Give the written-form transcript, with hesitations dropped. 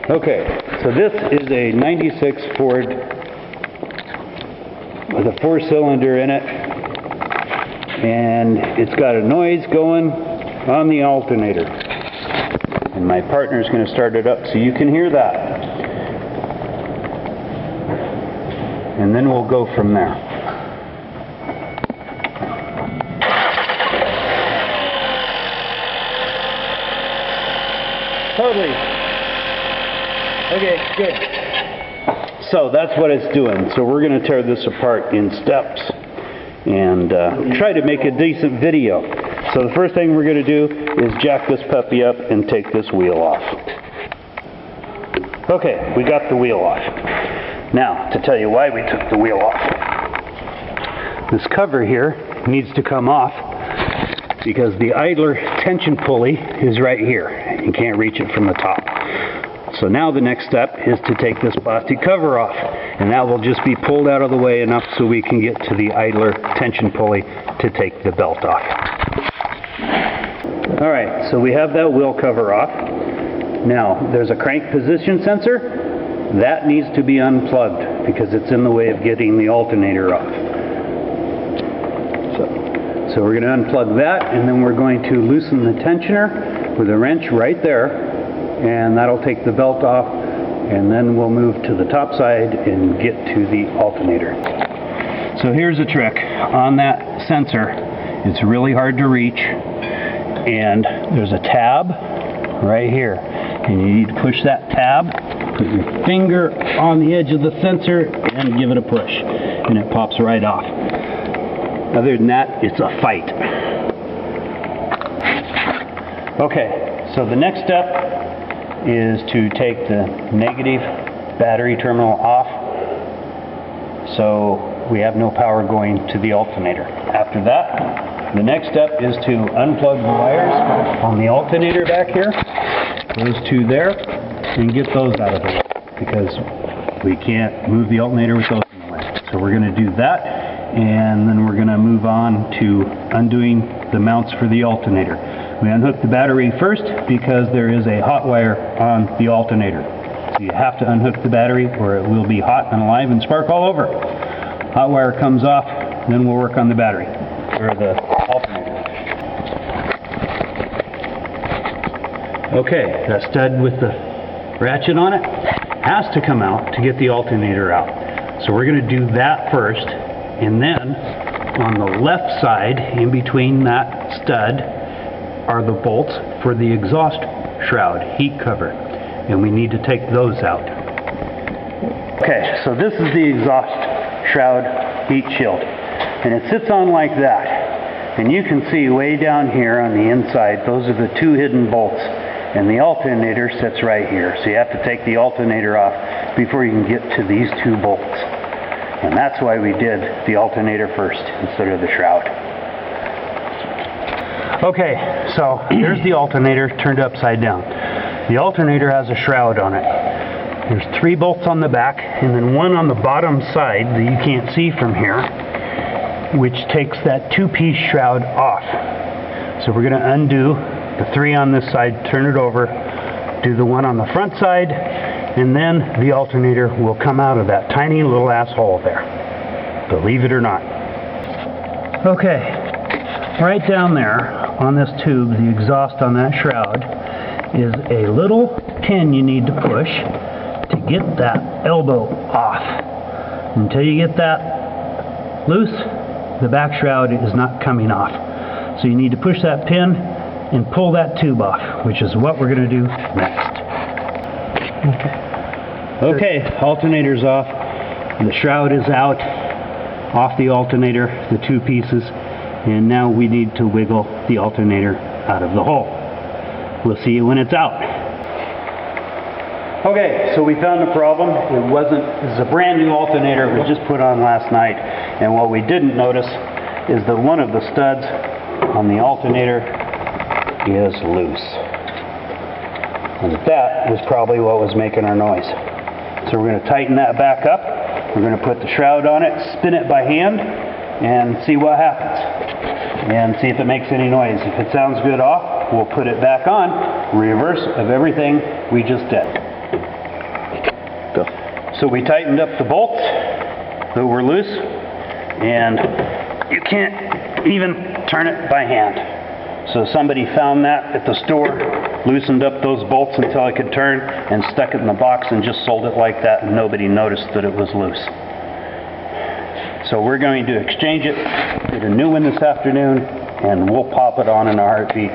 Okay, so this is a 96 Ford with a 4-cylinder in it, and it's got a noise going on the alternator. And my partner's going to start it up so you can hear that. And then we'll go from there. Totally. Okay, good. So that's what it's doing. So we're going to tear this apart in steps and try to make a decent video. So the first thing we're going to do is jack this puppy up and take this wheel off. Okay, we got the wheel off. Now, to tell you why we took the wheel off. This cover here needs to come off because the idler tension pulley is right here. You can't reach it from the top. So now the next step is to take this plastic cover off, and that will just be pulled out of the way enough so we can get to the idler tension pulley to take the belt off. Alright, so we have that wheel cover off. Now, there's a crank position sensor. That needs to be unplugged because it's in the way of getting the alternator off. So we're going to unplug that, and then we're going to loosen the tensioner with a wrench right there, and that'll take the belt off, and then we'll move to the top side and get to the alternator. So here's a trick. On that sensor, it's really hard to reach, and there's a tab right here, and you need to push that tab, put your finger on the edge of the sensor, and give it a push, and it pops right off. Other than that, it's a fight. Okay, so the next step is to take the negative battery terminal off so we have no power going to the alternator. After that, the next step is to unplug the wires on the alternator back here, those two there, and get those out of the way because we can't move the alternator with those in the way. So we're going to do that, and then we're going to move on to undoing the mounts for the alternator. We unhook the battery first because there is a hot wire on the alternator. So you have to unhook the battery or it will be hot and alive and spark all over. Hot wire comes off, then we'll work on the battery, or the alternator. Okay, that stud with the ratchet on it has to come out to get the alternator out. So we're going to do that first, and then on the left side, in between that stud, are the bolts for the exhaust shroud heat cover, and we need to take those out. Okay, so this is the exhaust shroud heat shield, and it sits on like that, and you can see way down here on the inside, those are the two hidden bolts, and the alternator sits right here, so you have to take the alternator off before you can get to these two bolts, and that's why we did the alternator first instead of the shroud. Okay, so here's the alternator turned upside down. The alternator has a shroud on it. There's 3 bolts on the back and then one on the bottom side that you can't see from here, which takes that 2-piece shroud off. So we're going to undo the 3 on this side, turn it over, do the one on the front side, and then the alternator will come out of that tiny little asshole there. Believe it or not. Okay, right down there on this tube, the exhaust on that shroud, is a little pin you need to push to get that elbow off. Until you get that loose, the back shroud is not coming off. So you need to push that pin and pull that tube off, which is what we're going to do next. Okay, alternator's off. The shroud is out, off the alternator, the 2 pieces. And now we need to wiggle the alternator out of the hole. We'll see you when it's out. Okay, so we found the problem. It's a brand new alternator. It was just put on last night. And what we didn't notice is that one of the studs on the alternator is loose. And that was probably what was making our noise. So we're going to tighten that back up. We're going to put the shroud on it, spin it by hand, and see what happens. And see if it makes any noise. If it sounds good off, we'll put it back on, reverse of everything we just did. So we tightened up the bolts that were loose, and you can't even turn it by hand. So somebody found that at the store, loosened up those bolts until I could turn, and stuck it in the box and just sold it like that, and nobody noticed that it was loose. So we're going to exchange it, get a new one this afternoon, and we'll pop it on in a heartbeat.